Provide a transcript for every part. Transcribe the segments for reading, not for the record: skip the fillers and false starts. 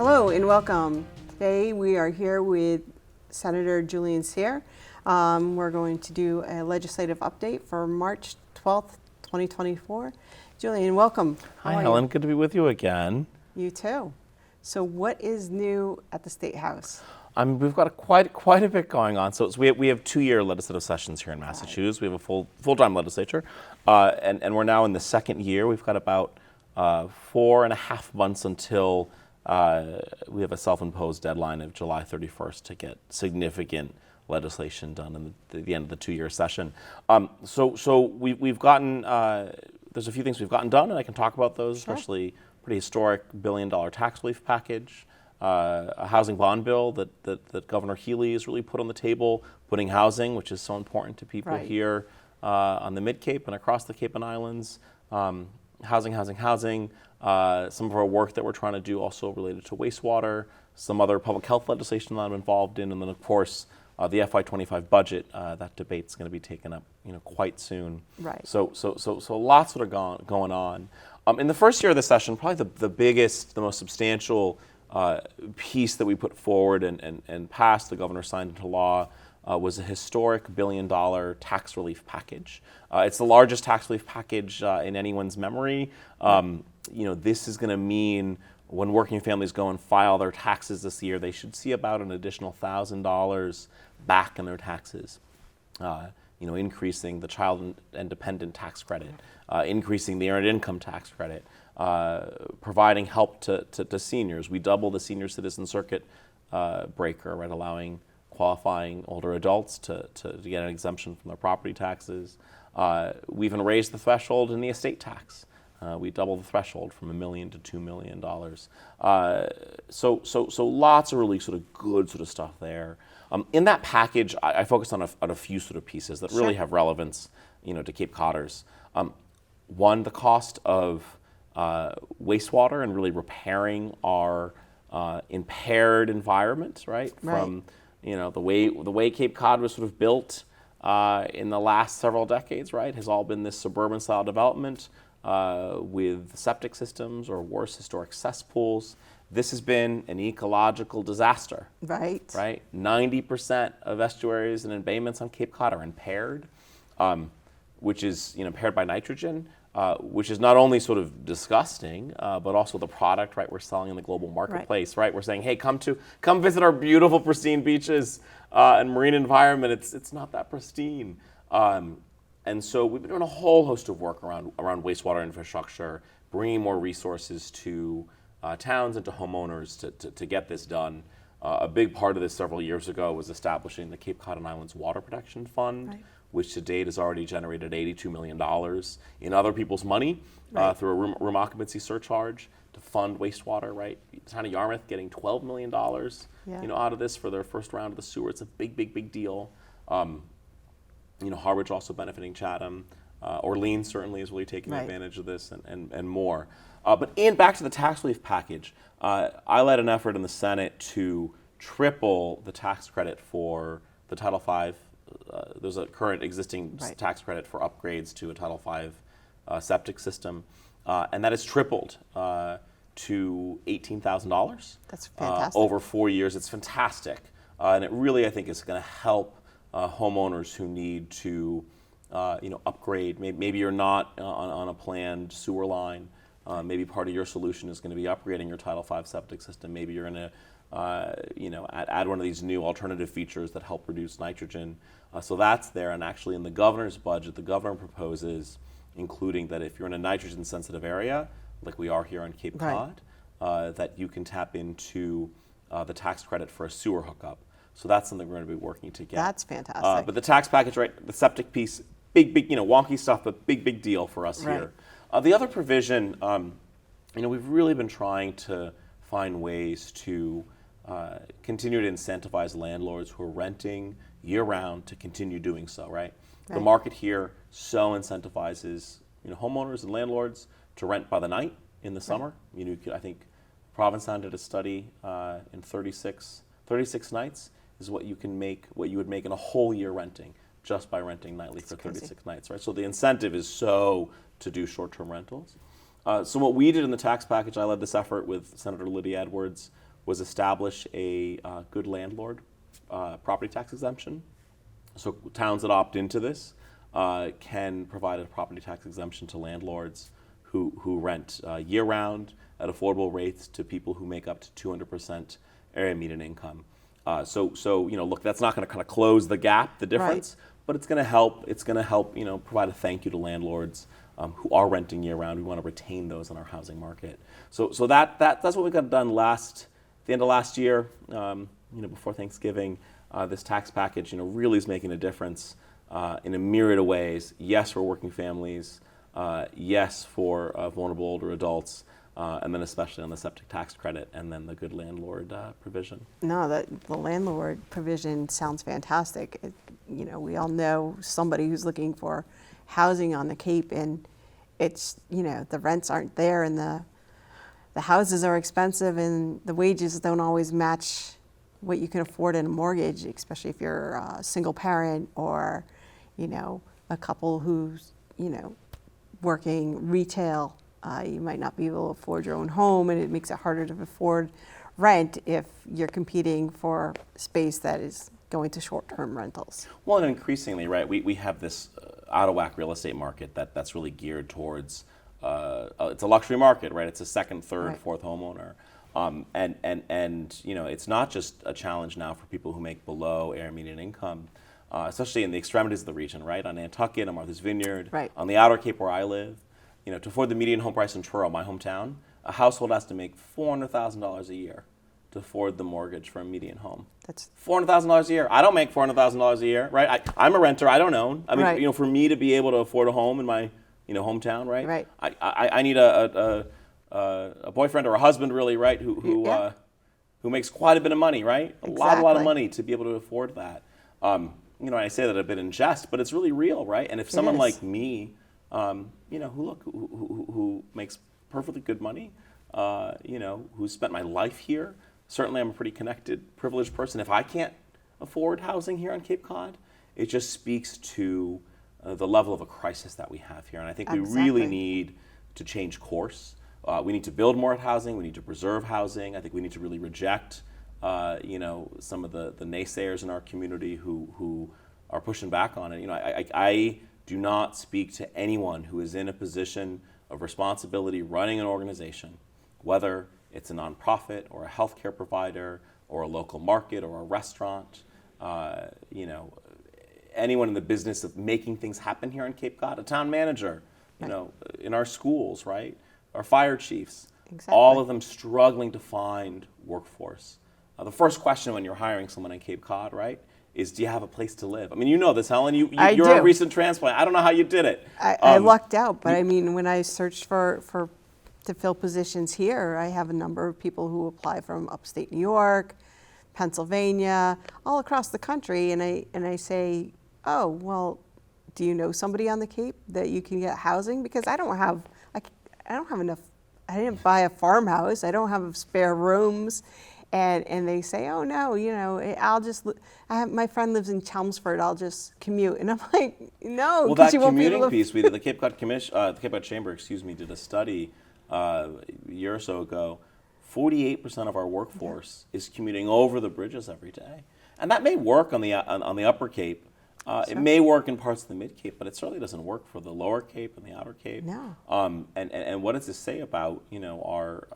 Hello and welcome. Today we are here with Senator Julian. We're going to do a legislative update for March 12th, 2024. Julian, welcome. Hi, Helen. Good to be with you again. You too. So what is new at the State House? We've got quite a bit going on. So we have 2-year legislative sessions here in Massachusetts. We have a full-time legislature, and we're now in the second year. We've got about 4.5 months until we have a self-imposed deadline of July 31st to get significant legislation done at the end of the 2-year session. So we've gotten there's a few things we've gotten done, and I can talk about those, Sure. Especially pretty historic $1 billion tax relief package. A housing bond bill that Governor Healy has really put on the table, putting housing, which is so important to people Right. here on the Mid-Cape and across the Cape and Islands. Housing. Some of our work that we're trying to do also related to wastewater, some other public health legislation that I'm involved in, and then of course the FY25 budget. That debate's going to be taken up, quite soon. Right. So lots that are going on. In the first year of the session, probably the biggest, the most substantial piece that we put forward and passed, the governor signed into law, was a historic $1 billion tax relief package. It's the largest tax relief package in anyone's memory. This is going to mean when working families go and file their taxes this year, they should see about an additional $1,000 back in their taxes. Increasing the child and dependent tax credit, increasing the earned income tax credit, providing help to seniors. We double the senior citizen circuit breaker, right, allowing qualifying older adults to get an exemption from their property taxes. We even raised the threshold in the estate tax. We doubled the threshold from $1 million to $2 million. So lots of really sort of good sort of stuff there. In that package, I focused on a few sort of pieces that really have relevance, to Cape Codders. One, the cost of wastewater and really repairing our impaired environment, right? From the way Cape Cod was sort of built in the last several decades, right, has all been this suburban style development with septic systems or worse, historic cesspools. This has been an ecological disaster. Right. 90% of estuaries and embayments on Cape Cod are impaired, which is impaired by nitrogen, which is not only sort of disgusting, but also the product, right, we're selling in the global marketplace, right? We're saying, hey, come visit our beautiful, pristine beaches and marine environment. It's not that pristine. And so we've been doing a whole host of work around wastewater infrastructure, bringing more resources to towns and to homeowners to get this done. A big part of this several years ago was establishing the Cape Cod and Islands Water Protection Fund, which to date has already generated $82 million in other people's money through a room occupancy surcharge to fund wastewater, right? The town of Yarmouth getting $12 million out of this for their first round of the sewer. It's a big deal. Harwich also benefiting Chatham. Orleans certainly is really taking advantage of this and more. But back to the tax relief package, I led an effort in the Senate to triple the tax credit for the Title V. There's a current existing tax credit for upgrades to a Title V septic system, and that is tripled to $18,000. That's fantastic. Over 4 years. It's fantastic, and it really, I think, is going to help homeowners who need to upgrade. Maybe you're not on a planned sewer line. Maybe part of your solution is going to be upgrading your Title V septic system. Maybe you're going to add one of these new alternative features that help reduce nitrogen. So that's there. And actually in the governor's budget, the governor proposes including that if you're in a nitrogen sensitive area, like we are here on Cape Cod, that you can tap into the tax credit for a sewer hookup. So that's something we're going to be working to get. That's fantastic. But the tax package, right, the septic piece, big, wonky stuff, but big deal for us here. The other provision, we've really been trying to find ways to continue to incentivize landlords who are renting year-round to continue doing so, right? The market here so incentivizes homeowners and landlords to rent by the night in the summer. I think Provincetown did a study in 36 nights is what you would make in a whole year renting just by renting nightly for 36 nights, right? So the incentive is so to do short-term rentals. So what we did in the tax package, I led this effort with Senator Lydia Edwards, was establish a good landlord property tax exemption. So towns that opt into this can provide a property tax exemption to landlords who rent year-round at affordable rates to people who make up to 200% area median income. So look, that's not going to kind of close the gap, the difference, but it's going to help. It's going to help, provide a thank you to landlords who are renting year-round. We want to retain those in our housing market. So that's what we got done at the end of last year. Before Thanksgiving, this tax package, really is making a difference in a myriad of ways. Yes, for working families. Yes, for vulnerable older adults. And then especially on the septic tax credit, and then the good landlord provision. No, the landlord provision sounds fantastic. We all know somebody who's looking for housing on the Cape, and it's, the rents aren't there, and the houses are expensive, and the wages don't always match what you can afford in a mortgage, especially if you're a single parent or, a couple who's, working retail. You might not be able to afford your own home, and it makes it harder to afford rent if you're competing for space that is going to short-term rentals. Well, and increasingly, right, we have this out-of-whack real estate market that's really geared towards, it's a luxury market, right? It's a second, third, fourth homeowner. And it's not just a challenge now for people who make below area median income, especially in the extremities of the region, right? On Nantucket, on Martha's Vineyard, on the Outer Cape where I live. To afford the median home price in Truro, my hometown, a household has to make $400,000 a year to afford the mortgage for a median home. That's $400,000 a year. I don't make $400,000 a year, right? I'm a renter. I don't own. I mean, for me to be able to afford a home in my, hometown, right? I need a boyfriend or a husband, really, right? Who makes quite a bit of money, right? A lot of money to be able to afford that. I say that a bit in jest, but it's really real, right? And if someone like me, who makes perfectly good money, who's spent my life here. Certainly, I'm a pretty connected, privileged person. If I can't afford housing here on Cape Cod, it just speaks to the level of a crisis that we have here. And I think we really need to change course. We need to build more housing. We need to preserve housing. I think we need to really reject, some of the naysayers in our community who are pushing back on it. I do not speak to anyone who is in a position of responsibility running an organization, whether it's a nonprofit or a healthcare provider or a local market or a restaurant, anyone in the business of making things happen here in Cape Cod, a town manager, in our schools, right? Our fire chiefs, all of them struggling to find workforce. The first question when you're hiring someone in Cape Cod, right, is do you have a place to live? I mean, you know this, Helen. You're a recent transplant. I don't know how you did it. I lucked out, but when I searched to fill positions here, I have a number of people who apply from upstate New York, Pennsylvania, all across the country, and I say, oh, well, do you know somebody on the Cape that you can get housing? Because I don't have enough. I didn't buy a farmhouse. I don't have spare rooms. And they say, oh no, my friend lives in Chelmsford. I'll just commute. And I'm like, no. Well, that commuting piece, the Cape Cod the Cape Cod Chamber, did a study a year or so ago. 48% of our workforce is commuting over the bridges every day, and that may work on the Upper Cape. It may work in parts of the Mid Cape, but it certainly doesn't work for the Lower Cape and the Outer Cape. No. And what does this say about our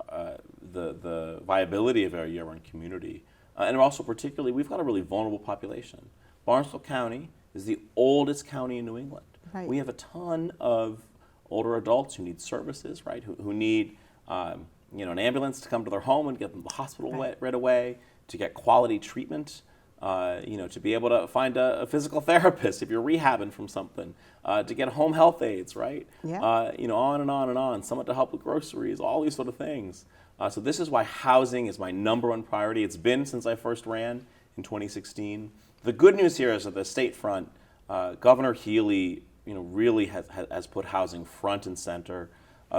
the viability of our year-round community? And also particularly, we've got a really vulnerable population. Barnstable County is the oldest county in New England. Right. We have a ton of older adults who need services, right? Who need an ambulance to come to their home and get them to the hospital right away, to get quality treatment. To be able to find a physical therapist if you're rehabbing from something, to get home health aides, right? Yeah. On and on and on. Someone to help with groceries, all these sort of things. So this is why housing is my number one priority. It's been since I first ran in 2016. The good news here is that the state front, Governor Healy, really has put housing front and center.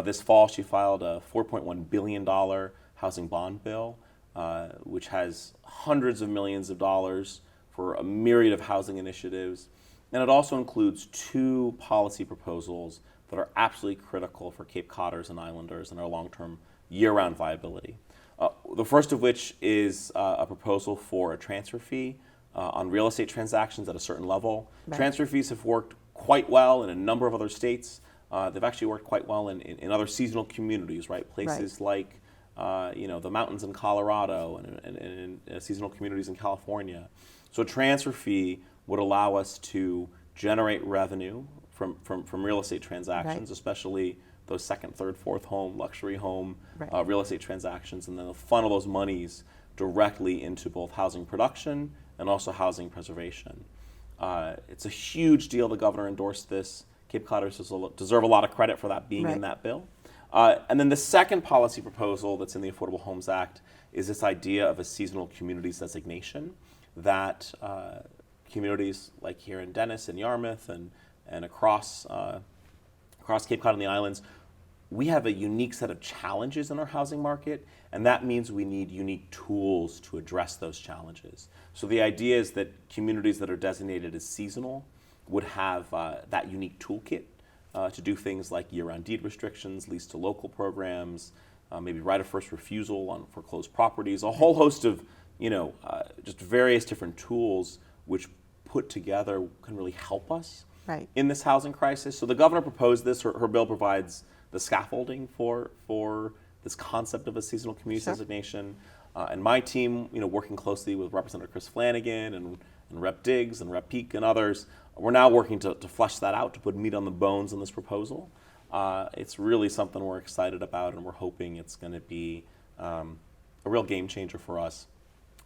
This fall, she filed a $4.1 billion housing bond bill. Which has hundreds of millions of dollars for a myriad of housing initiatives. And it also includes 2 policy proposals that are absolutely critical for Cape Codders and Islanders and our long-term year-round viability. The first of which is a proposal for a transfer fee on real estate transactions at a certain level. Right. Transfer fees have worked quite well in a number of other states. They've actually worked quite well in other seasonal communities, right? Places like the mountains in Colorado and in seasonal communities in California. So a transfer fee would allow us to generate revenue from real estate transactions, Right. especially those second, third, fourth home, luxury home, Right. real estate transactions, and then funnel those monies directly into both housing production and also housing preservation. It's a huge deal. The governor endorsed this. Cape Codders deserve a lot of credit for that being in Right. that bill. And then the second policy proposal that's in the Affordable Homes Act is this idea of a seasonal communities designation that communities like here in Dennis and Yarmouth and across Cape Cod and the islands, we have a unique set of challenges in our housing market, and that means we need unique tools to address those challenges. So the idea is that communities that are designated as seasonal would have that unique toolkit to do things like year-round deed restrictions, lease to local programs, maybe right of first refusal on foreclosed properties, a whole host of just various different tools which put together can really help us Right. in this housing crisis. So the governor proposed this. Her bill provides the scaffolding for this concept of a seasonal community Sure. designation. And my team, working closely with Representative Chris Flanagan and Rep. Diggs and Rep. Peak and others, we're now working to flesh that out, to put meat on the bones in this proposal. It's really something we're excited about, and we're hoping it's going to be a real game changer for us,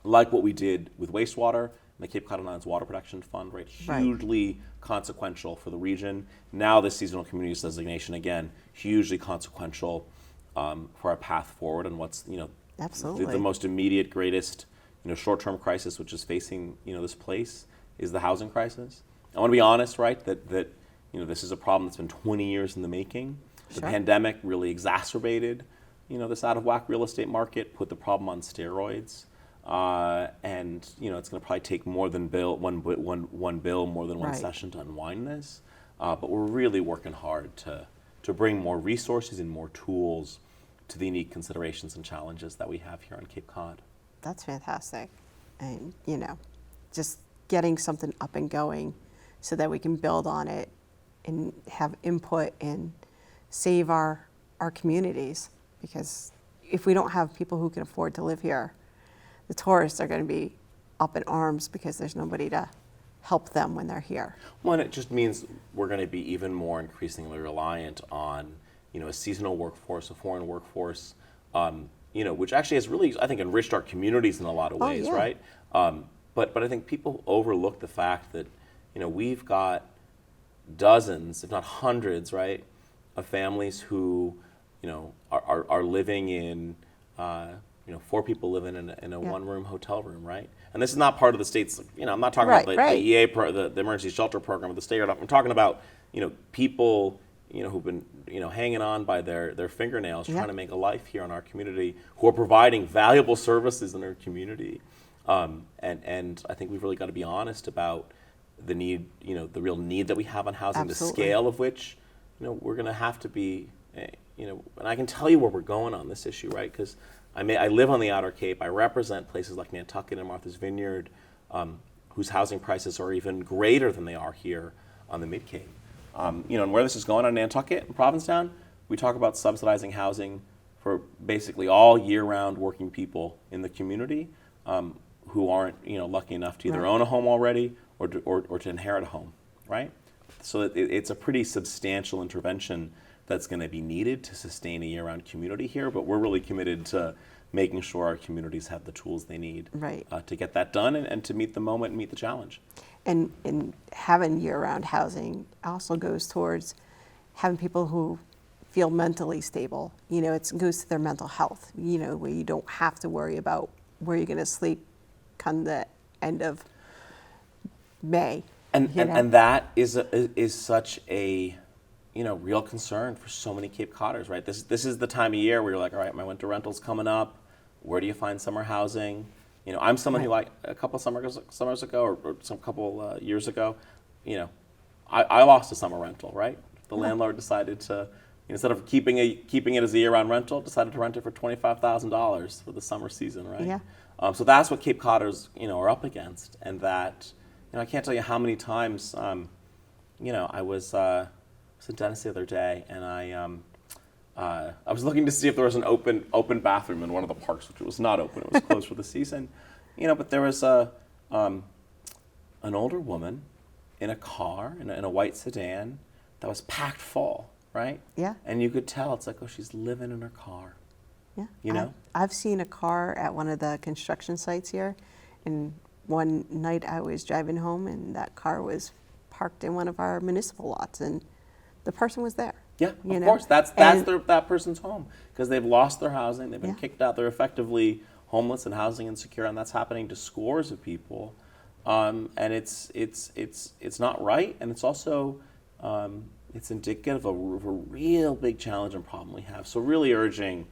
like what we did with wastewater and the Cape Cod and Islands Water Protection Fund, right? Right. Hugely consequential for the region. Now this seasonal communities designation, again, hugely consequential for our path forward and what's Absolutely. the most immediate, greatest short-term crisis which is facing this place is the housing crisis. I want to be honest, right? That this is a problem that's been 20 years in the making. The Sure. pandemic really exacerbated this out of whack real estate market, put the problem on steroids. And it's going to probably take more than one bill, more than one Right. session to unwind this. But we're really working hard to bring more resources and more tools to the unique considerations and challenges that we have here on Cape Cod. That's fantastic. And, just getting something up and going so that we can build on it and have input and save our communities. Because if we don't have people who can afford to live here, the tourists are going to be up in arms because there's nobody to help them when they're here. One, it just means we're going to be even more increasingly reliant on, a seasonal workforce, a foreign workforce, which actually has really, I think, enriched our communities in a lot of ways, yeah. right? But I think people overlook the fact that, we've got dozens, if not hundreds, right, of families who, are living in, 4 people living in a one-room hotel room, right? And this is not part of the state's, I'm not talking Right, about right. the EA, the emergency shelter program of the state. I'm talking about, people, who've been, hanging on by their fingernails, Yeah. trying to make a life here in our community, who are providing valuable services in our community. And I think we've really got to be honest about the need, the real need that we have on housing, Absolutely. the scale of which, we're going to have to be, and I can tell you where we're going on this issue, right? Because I live on the Outer Cape. I represent places like Nantucket and Martha's Vineyard, whose housing prices are even greater than they are here on the Mid-Cape. And where this is going on Nantucket and Provincetown, we talk about subsidizing housing for basically all year-round working people in the community who aren't, lucky enough to either Right. own a home already or to inherit a home, right? So it's a pretty substantial intervention that's going to be needed to sustain a year-round community here, but we're really committed to making sure our communities have the tools they need Right. to get that done and to meet the moment and meet the challenge. And having year-round housing also goes towards having people who feel mentally stable. It goes to their mental health, where you don't have to worry about where you're going to sleep come the end of May. And that is such a real concern for so many Cape Codders, right? This is the time of year where you're like, all right, my winter rental's coming up. Where do you find summer housing? I'm someone who, Right. like, a couple summers ago or some couple years ago, I lost a summer rental, right? The landlord decided to instead of keeping it as a year-round rental, decided to rent it for $25,000 for the summer season, right? Yeah. So that's what Cape Codders, are up against, and that, I can't tell you how many times, I was a dentist the other day, and I was looking to see if there was an open bathroom in one of the parks, which was not open. It was closed for the season, but there was an older woman in a car, in a white sedan, that was packed full, right? Yeah. And you could tell, it's like, oh, she's living in her car. Yeah. I've seen a car at one of the construction sites here, and one night I was driving home, and that car was parked in one of our municipal lots, and the person was there. Yeah, of course. That's that person's home, because they've lost their housing. They've been kicked out. They're effectively homeless and housing insecure, and that's happening to scores of people. And it's not right, and it's also it's indicative of a real big challenge and problem we have. So really urging,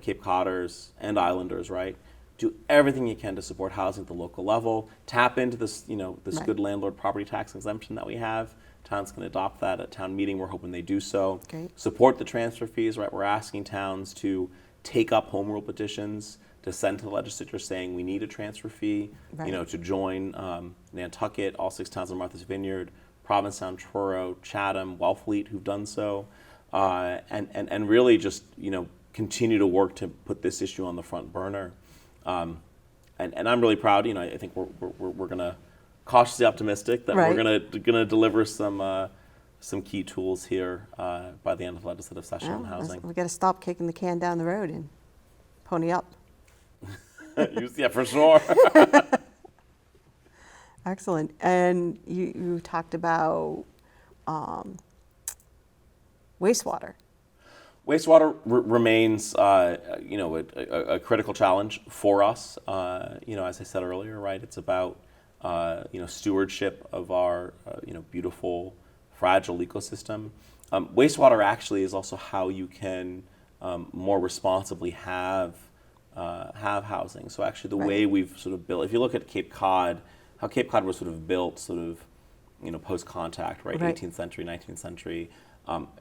Cape Codders and Islanders, right? Do everything you can to support housing at the local level. Tap into this, this Right. good landlord property tax exemption that we have. Town's going to adopt that at town meeting. We're hoping they do so. Great. Support the transfer fees, right? We're asking towns to take up home rule petitions to send to the legislature saying we need a transfer fee, Right. to join Nantucket, all 6 towns in Martha's Vineyard, Provincetown, Truro, Chatham, Wellfleet, who've done so, and really just, continue to work to put this issue on the front burner. And I'm really proud. I think we're gonna cautiously optimistic that Right. we're gonna deliver some key tools here by the end of the legislative session on housing. We got to stop kicking the can down the road and pony up. Yeah, for sure. Excellent. And you talked about wastewater. Wastewater remains, a critical challenge for us. As I said earlier, right? It's about, stewardship of our, beautiful, fragile ecosystem. Wastewater actually is also how you can more responsibly have housing. So actually, the Right. way we've sort of built, if you look at Cape Cod, how Cape Cod was sort of built, post-contact, right? Right. 18th century, 19th century.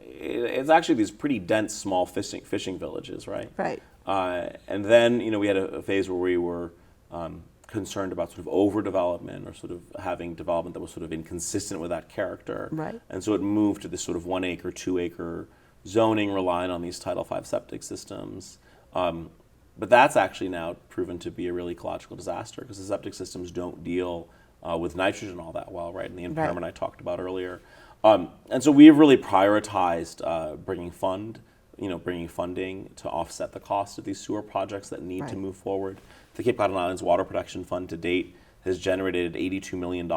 It's actually these pretty dense, small fishing villages, right? Right. And then, we had a phase where we were concerned about sort of overdevelopment or sort of having development that was sort of inconsistent with that character. Right. And so it moved to this sort of 1 acre, 2 acre zoning, relying on these Title V septic systems. But that's actually now proven to be a really ecological disaster, because the septic systems don't deal with nitrogen all that well, right? And the impairment I talked about earlier. And so we've really prioritized bringing funding to offset the cost of these sewer projects that need to Right. move forward. The Cape Cod and Islands Water Protection Fund to date has generated $82 million.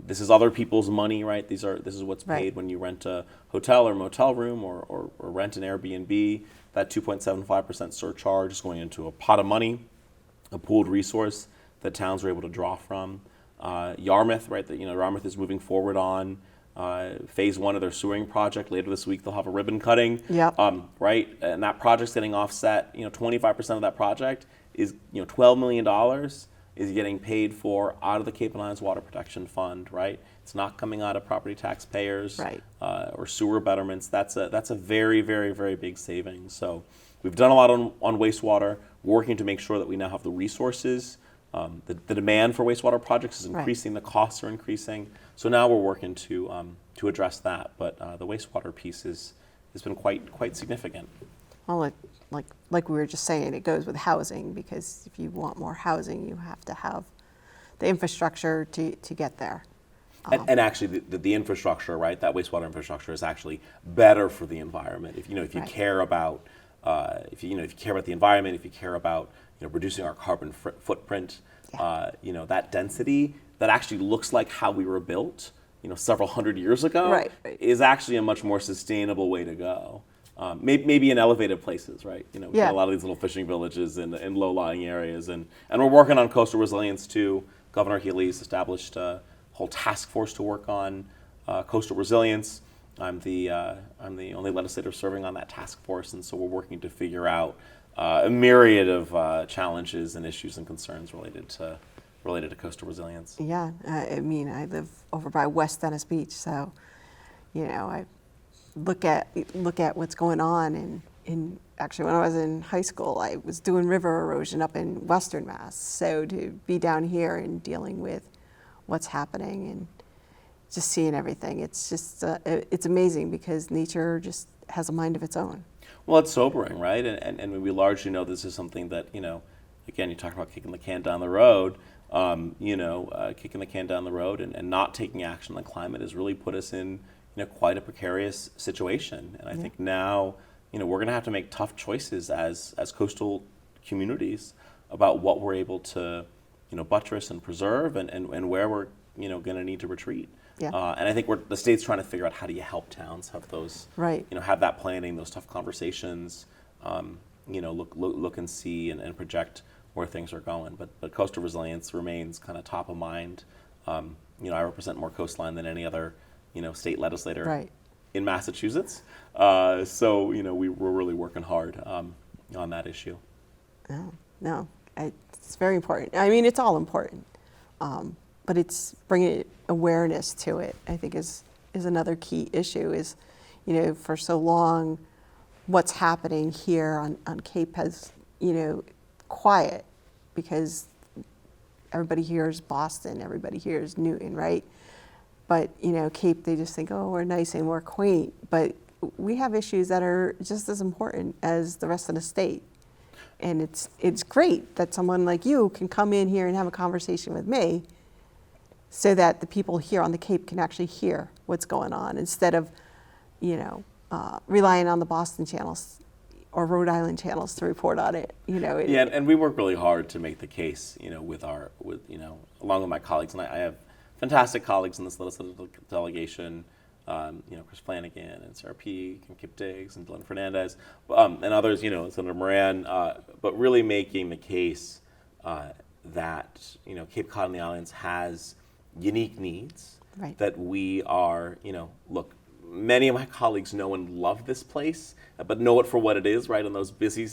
This is other people's money, right? This is what's paid Right. when you rent a hotel or motel room or rent an Airbnb. That 2.75% surcharge is going into a pot of money, a pooled resource that towns are able to draw from. Yarmouth, right? Yarmouth is moving forward on phase 1 of their sewering project. Later this week, they'll have a ribbon cutting. Yep. Right, and that project's getting offset. 25% of that project is $12 million is getting paid for out of the Cape and Islands Water Protection Fund. Right, it's not coming out of property taxpayers Right. Or sewer betterments. That's a very, very, very big savings. So we've done a lot on wastewater, working to make sure that we now have the resources. The demand for wastewater projects is increasing. Right. The costs are increasing. So now we're working to address that. But the wastewater piece has been quite significant. Well, like we were just saying, it goes with housing, because if you want more housing, you have to have the infrastructure to get there. And actually, the infrastructure, right? That wastewater infrastructure is actually better for the environment. If you Right. care about if you care about the environment, if you care about reducing our carbon footprint, that density that actually looks like how we were built, several hundred years ago, Right. is actually a much more sustainable way to go. Maybe in elevated places, right? We've got a lot of these little fishing villages in low-lying areas, and we're working on coastal resilience too. Governor Healy's established a whole task force to work on coastal resilience. I'm the only legislator serving on that task force, and so we're working to figure out a myriad of challenges and issues and concerns related to coastal resilience. Yeah, I live over by West Venice Beach, so look at what's going on. And actually, when I was in high school, I was doing river erosion up in Western Mass. So to be down here and dealing with what's happening and just seeing everything, it's just it's amazing because nature just has a mind of its own. Well, it's sobering, right? And we largely know this is something that, again, you talk about kicking the can down the road. Kicking the can down the road and not taking action on the climate has really put us in, quite a precarious situation. And I think now, we're going to have to make tough choices as coastal communities about what we're able to, buttress and preserve and where we're, going to need to retreat. Yeah. And I think the state's trying to figure out how do you help towns have those, right. Have that planning, those tough conversations, look and see and project where things are going. But coastal resilience remains kind of top of mind. I represent more coastline than any other, state legislator right. in Massachusetts. So we're really working hard on that issue. No, it's very important. I mean, it's all important. But it's bringing awareness to it, I think, is another key issue is, for so long, what's happening here on Cape has, quiet because everybody hears Boston, everybody hears Newton, right? But, Cape, they just think, oh, we're nice and we're quaint. But we have issues that are just as important as the rest of the state. And it's great that someone like you can come in here and have a conversation with me so that the people here on the Cape can actually hear what's going on instead of, relying on the Boston channels or Rhode Island channels to report on it. Yeah, and we work really hard to make the case, along with my colleagues, and I have fantastic colleagues in this legislative delegation, Chris Flanagan and Sarah Peak and Kip Diggs and Dylan Fernandez, and others, Senator Moran, but really making the case that, Cape Cod and the Islands has unique needs, right. that we are, look, many of my colleagues know and love this place, but know it for what it is, right, in those busy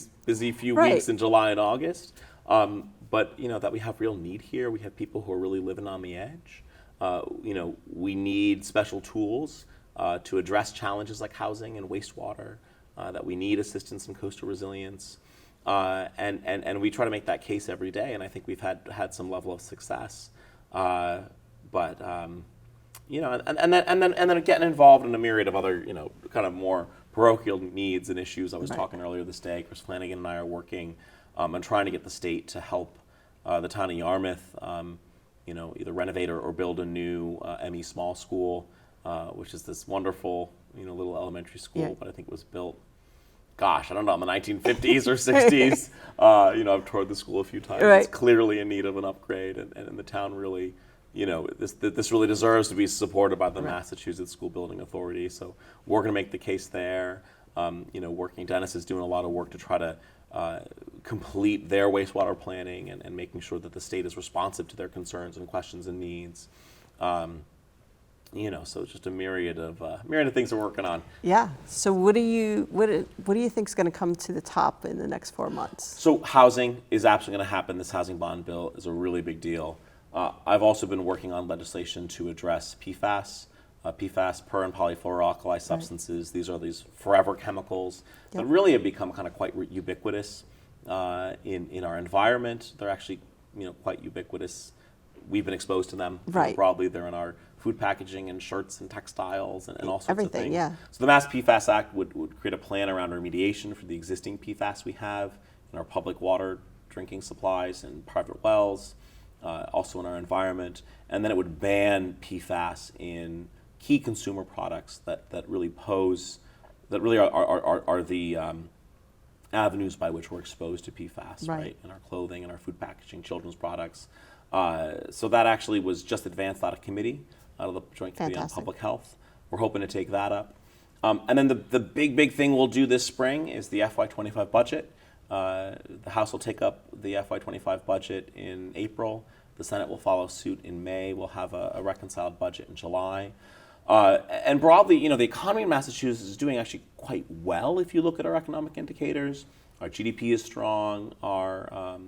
few right. weeks in July and August. But, that we have real need here. We have people who are really living on the edge. We need special tools to address challenges like housing and wastewater, that we need assistance in coastal resilience. And we try to make that case every day, and I think we've had some level of success. But then getting involved in a myriad of other, kind of more parochial needs and issues. I was right. talking earlier this day. Chris Flanagan and I are working on trying to get the state to help the town of Yarmouth, either renovate or build a new ME small school, which is this wonderful, little elementary school. Yeah. But I think it was built, gosh, I don't know, in the 1950s or 60s. I've toured the school a few times. Right. It's clearly in need of an upgrade, and the town really, this really deserves to be supported by the right. Massachusetts School Building Authority. So we're going to make the case there. Dennis is doing a lot of work to try to complete their wastewater planning and making sure that the state is responsive to their concerns and questions and needs. So it's just a myriad of things we're working on. Yeah. So what do you think is going to come to the top in the next 4 months? So housing is absolutely going to happen. This housing bond bill is a really big deal. I've also been working on legislation to address PFAS. PFAS, per and polyfluoroalkyl substances. Right. These are these forever chemicals that really have become kind of quite ubiquitous in our environment. They're actually, quite ubiquitous. We've been exposed to them right. broadly. They're in our food packaging and shirts and textiles and all sorts everything, of things. Yeah. So the Mass PFAS Act would create a plan around remediation for the existing PFAS we have in our public water drinking supplies and private wells, also in our environment. And then it would ban PFAS in key consumer products that really are the avenues by which we're exposed to PFAS, right? In our clothing and our food packaging, children's products. So that actually was just advanced out of committee, out of the Joint Committee on Public Health. We're hoping to take that up. And then the big thing we'll do this spring is the FY25 budget. The House will take up the FY25 budget in April. The Senate will follow suit in May. We'll have a reconciled budget in July. And broadly, the economy in Massachusetts is doing actually quite well if you look at our economic indicators. Our GDP is strong. Our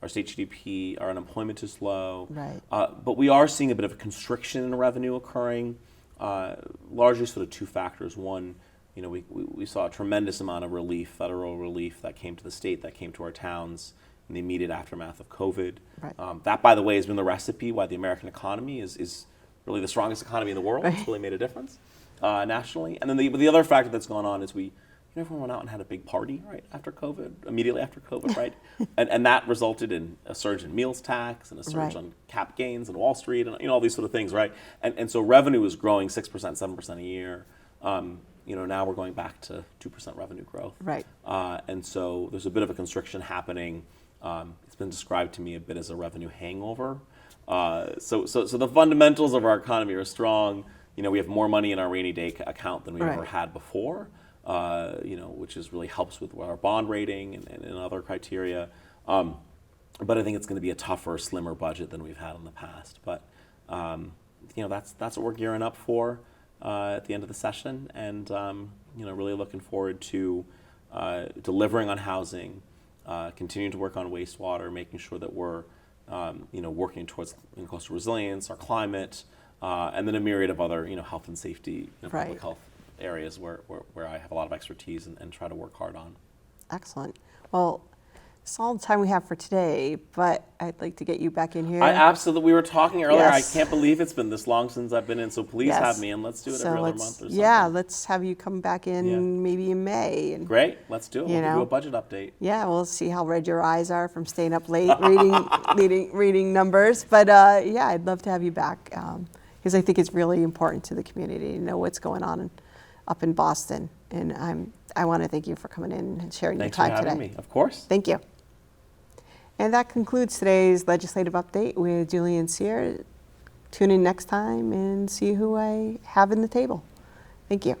state GDP, our unemployment is low. Right. But we are seeing a bit of a constriction in revenue occurring, largely sort of two factors. One, we saw a tremendous amount of relief, federal relief that came to the state, that came to our towns in the immediate aftermath of COVID. Right. That, by the way, has been the recipe why the American economy is really the strongest economy in the world. Right. It's really made a difference nationally. And then the other factor that's gone on is everyone went out and had a big party, right, after COVID, immediately after COVID, right? and that resulted in a surge in meals tax and a surge Right. on cap gains in Wall Street and all these sort of things, right? And so revenue is growing 6%, 7% a year. Now we're going back to 2% revenue growth. Right. And so there's a bit of a constriction happening. It's been described to me a bit as a revenue hangover. So the fundamentals of our economy are strong. We have more money in our rainy day account than we Right. ever had before. Which really helps with our bond rating and other criteria. But I think it's going to be a tougher, slimmer budget than we've had in the past. But that's what we're gearing up for at the end of the session, and really looking forward to delivering on housing, continuing to work on wastewater, making sure that we're working towards coastal resilience, our climate, and then a myriad of other health and safety, Right. public health areas where I have a lot of expertise and try to work hard on. Excellent. Well, that's all the time we have for today, but I'd like to get you back in here. We were talking earlier, Yes. I can't believe it's been this long since I've been in, so please Yes. have me in. Let's do it So every other let's- month or something. Yeah, let's have you come back in Yeah. maybe in May. And Great, let's do it. You We'll give you know. a budget update. yeah, we'll see how red your eyes are from staying up late reading numbers. But yeah, I'd love to have you back because I think it's really important to the community to know what's going on up in Boston. And I want to thank you for coming in and sharing Thanks your for time having today. me, of course. Thank you. And that concludes today's legislative update with Julian Sear. Tune in next time and see who I have in the table. Thank you.